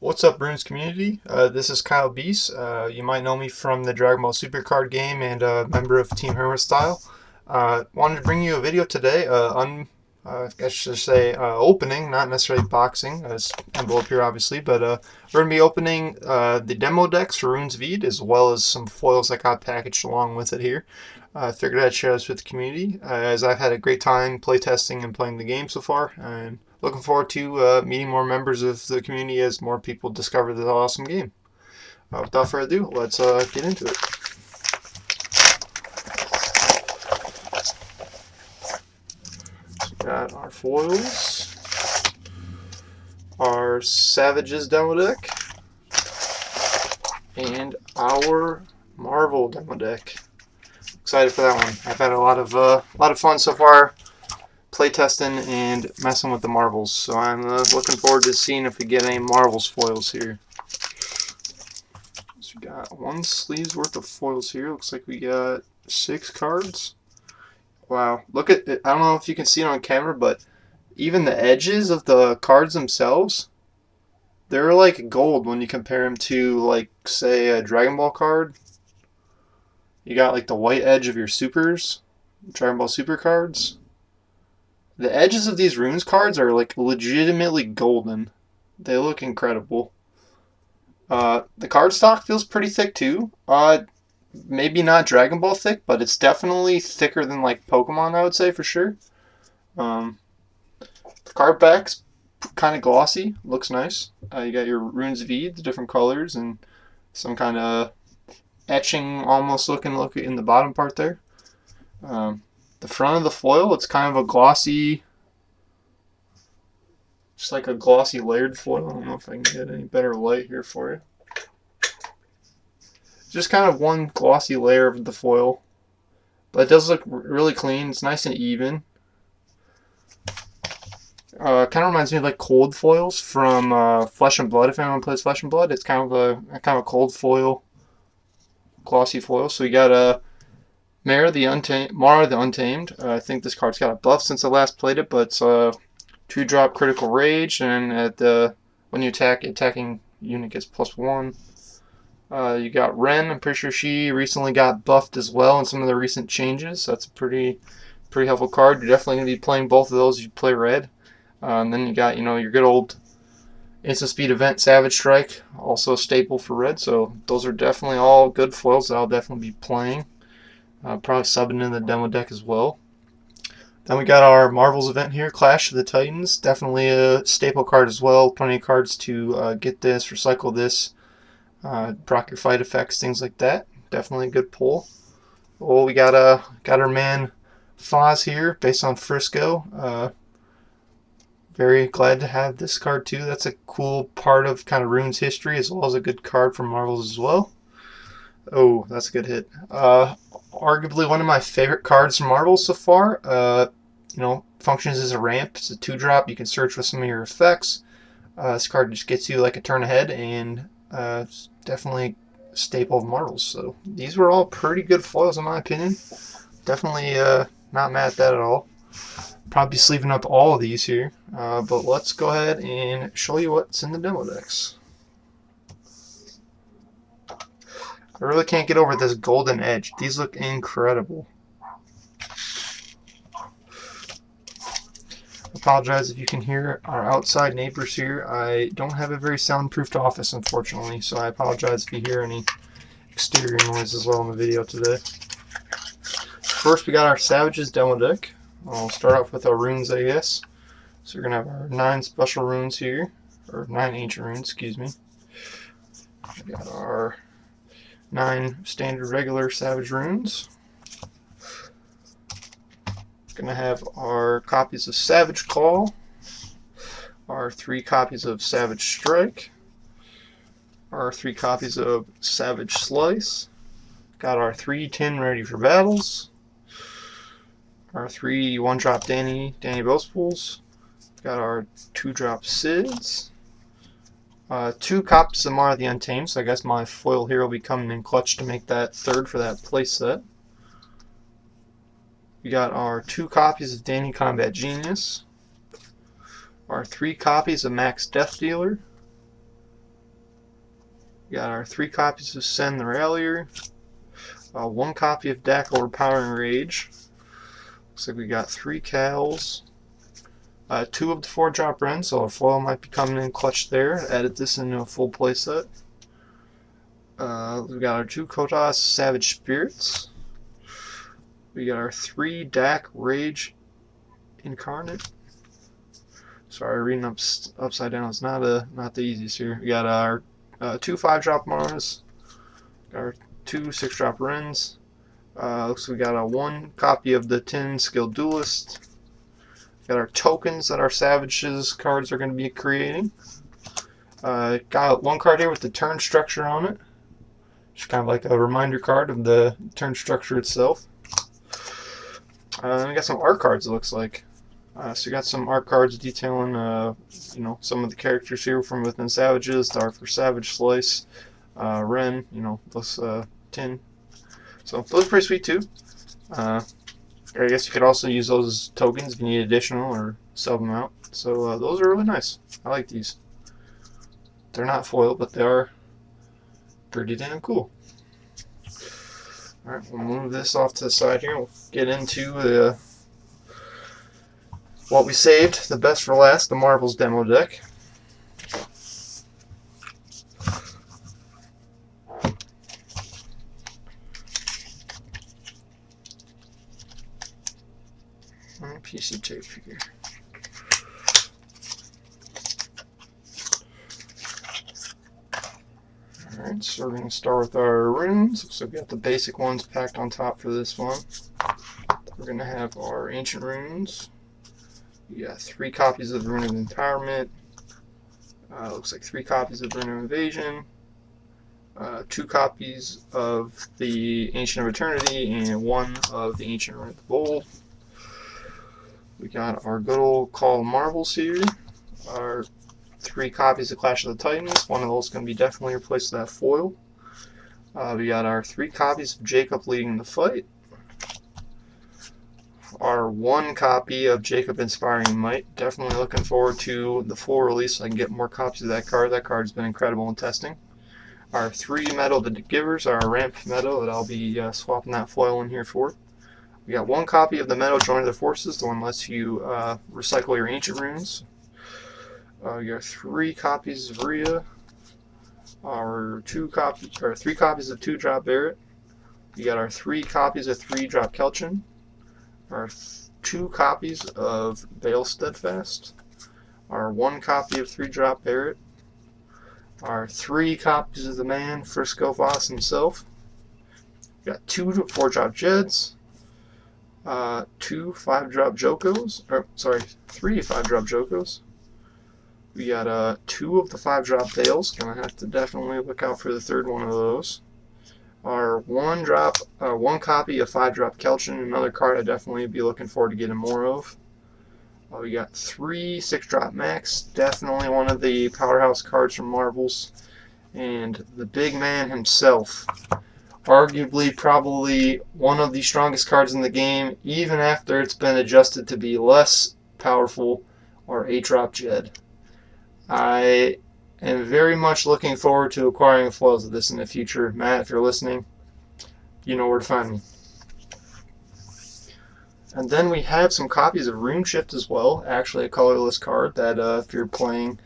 What's up, Runes community? This is Kyle Bies. You might know me from the Dragon Ball Super card game and a member of Team Hermit Style. Wanted to bring you a video today. I should say opening, not necessarily boxing. There's envelope here, obviously, but we're gonna be opening the demo decks for Runes Veed, as well as some foils that got packaged along with it here. I figured I'd share this with the community, as I've had a great time playtesting and playing the game so far, and looking forward to meeting more members of the community as more people discover this awesome game. Without further ado, let's get into it. So we got our foils, our Savages demo deck, and our Marvel demo deck. Excited for that one. I've had a lot of fun so far playtesting and messing with the Marvels, so I'm looking forward to seeing if we get any Marvels foils here. So we got one sleeve's worth of foils here. Looks like we got 6 cards. Wow, look at it. I don't know if you can see it on camera, but even the edges of the cards themselves, they're like gold when you compare them to, like, say, a Dragon Ball card. You got like the white edge of your supers, Dragon Ball Super cards. The edges of these Runes cards are like legitimately golden. They look incredible. The cardstock feels pretty thick too. Maybe not Dragon Ball thick, but it's definitely thicker than like Pokemon, I would say for sure. The card back's kind of glossy. Looks nice. You got your Runes V, the different colors, and some kind of etching almost looking look in the bottom part there. The front of the foil, it's kind of a glossy, just like a glossy layered foil. I don't know if I can get any better light here for you. Just kind of one glossy layer of the foil, but it does look really clean. It's nice and even. Kind of reminds me of like cold foils from Flesh and Blood. If anyone plays Flesh and Blood, it's kind of a cold foil, glossy foil. So we got Mara the Untamed. I think this card's got a buff since I last played it, but it's 2-drop critical rage, and when you attack, attacking unit gets +1. You got Ren. I'm pretty sure she recently got buffed as well in some of the recent changes. That's a pretty helpful card. You're definitely going to be playing both of those if you play red. And then you got, your good old instant speed event Savage Strike, also a staple for red. So those are definitely all good foils that I'll definitely be playing. Probably subbing in the demo deck as well. Then we got our Marvels event here, Clash of the Titans. Definitely a staple card as well. Plenty of cards to get this, recycle this, proc your fight effects, things like that. Definitely a good pull. Well, we got our man Foz here, based on Frisco. Very glad to have this card too. That's a cool part of kind of Rune's history, as well as a good card from Marvels as well. Oh, that's a good hit. Arguably one of my favorite cards from Marvel so far. Functions as a ramp. It's a 2-drop. You can search with some of your effects. This card just gets you like a turn ahead, and it's definitely a staple of Marvels. So these were all pretty good foils in my opinion. Definitely not mad at that at all. Probably sleeving up all of these here. But let's go ahead and show you what's in the demo decks. I really can't get over this golden edge. These look incredible. Apologize if you can hear our outside neighbors here. I don't have a very soundproofed office, unfortunately, so I apologize if you hear any exterior noise as well in the video today. First, we got our Savages demo deck. I'll start off with our runes, I guess. So we're going to have our 9 special runes here, or 9 ancient runes, excuse me. We got our 9 standard regular Savage runes. Gonna have our copies of Savage Claw, our 3 copies of Savage Strike, our 3 copies of Savage Slice, got our 3 tin ready for battles, our 3 1-drop Danny Bowspools, got our 2-drop Sids, 2 copies of Mara the Untamed, so I guess my foil here will be coming in clutch to make that 3rd for that playset. We got our 2 copies of Danny Combat Genius, our 3 copies of Max Death Dealer, We got our 3 copies of Sen the Rallier, 1 copy of Dak Overpowering Rage. Looks like we got 3 Cals, 2 of the 4-drop Ren, so our foil might be coming in clutch there. Added this into a full playset. We got our 2 Kotas Savage Spirits. We got our 3 Dak Rage Incarnate. Sorry, reading upside down is not the easiest here. We got our 2 5-drop Mars. Got our 2 6-drop Rens. Looks like we got a 1 copy of the Tin Skilled Duelist. Got our tokens that our Savages cards are going to be creating. Got 1 card here with the turn structure on it. Just kind of like a reminder card of the turn structure itself. We got some art cards, it looks like. So we got some art cards detailing, you know, some of the characters here from within Savages. Star for Savage Slice, Ren, you know, those Tin. So those are pretty sweet too. I guess you could also use those as tokens if you need additional or sub them out. So those are really nice. I like these. They're not foil, but they are pretty damn cool. Alright, we'll move this off to the side here. We'll get into what we saved, the best for last, the Marvels demo deck. Piece of tape here. Alright, so we're going to start with our runes. So we got the basic ones packed on top for this one. We're going to have our ancient runes. We got 3 copies of the Rune of Empowerment. Looks like 3 copies of Rune of Invasion. 2 copies of the Ancient of Eternity and 1 of the Ancient Rune of the Bowl. We got our good old Call Marvels here. Our 3 copies of Clash of the Titans. One of those is going to be definitely replaced with that foil. We got our 3 copies of Jacob leading the fight. Our 1 copy of Jacob Inspiring Might. Definitely looking forward to the full release so I can get more copies of that card. That card's been incredible in testing. Our 3 Metal the Givers, our ramp metal that I'll be swapping that foil in here for. We got 1 copy of the Metal Join of the Forces. The one lets you recycle your ancient runes. We got 3 copies of Rhea. Our 3 copies of 2-drop Barrett. We got our 3 copies of 3-drop Kelchin. Our 2 copies of Bale Steadfast. Our 1 copy of 3-drop Barrett. Our 3 copies of the man, Frisco Voss himself. We got 2 4-drop Jeds. 2 5-drop Jokos. Or, sorry, 3 5-drop Jokos. We got 2 of the 5-drop Bales. Gonna have to definitely look out for the 3rd one of those. Our 1 copy of 5-drop Kelchin, another card I definitely be looking forward to getting more of. We got 3 6-drop Max, definitely one of the powerhouse cards from Marvels. And the big man himself, arguably probably one of the strongest cards in the game, even after it's been adjusted to be less powerful, our 8-drop Jed. I am very much looking forward to acquiring foils of this in the future. Matt, if you're listening, you know where to find me. And then we have some copies of Rune Shift as well, actually a colorless card that if you're playing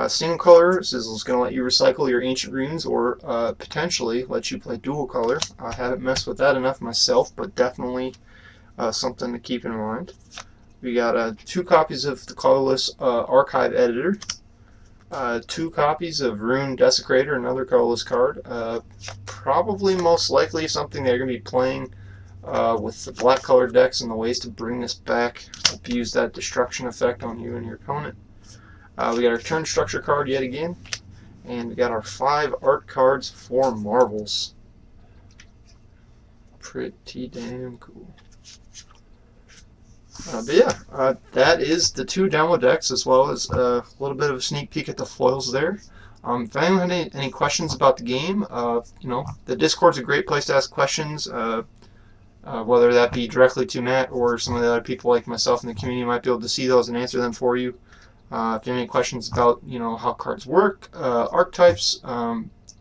single color, this is going to let you recycle your ancient runes or potentially let you play dual color. I haven't messed with that enough myself, but definitely something to keep in mind. We got 2 copies of the colorless Archive Editor. 2 copies of Rune Desecrator, another colorless card. Probably most likely something they're going to be playing with the black colored decks and the ways to bring this back. Abuse that destruction effect on you and your opponent. We got our turn structure card yet again. And we got our 5 art cards for Marvels. Pretty damn cool. But yeah, that is the 2 demo decks, as well as a little bit of a sneak peek at the foils there. If anyone had any questions about the game, you know, the Discord's a great place to ask questions, whether that be directly to Matt or some of the other people like myself in the community might be able to see those and answer them for you. If you have any questions about, you know, how cards work, archetypes,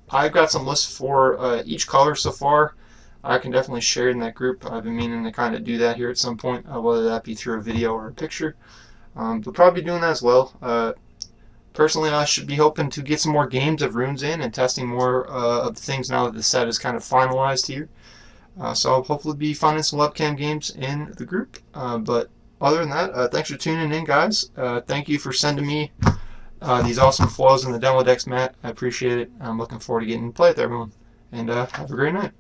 I've got some lists for each color so far. I can definitely share in that group. I've been meaning to kind of do that here at some point, whether that be through a video or a picture. But probably doing that as well. Personally, I should be hoping to get some more games of runes in and testing more of the things now that the set is kind of finalized here. So I'll hopefully be finding some webcam games in the group. But other than that, thanks for tuning in, guys. Thank you for sending me these awesome foils in the demo decks, Matt. I appreciate it. I'm looking forward to getting to play with everyone. And have a great night.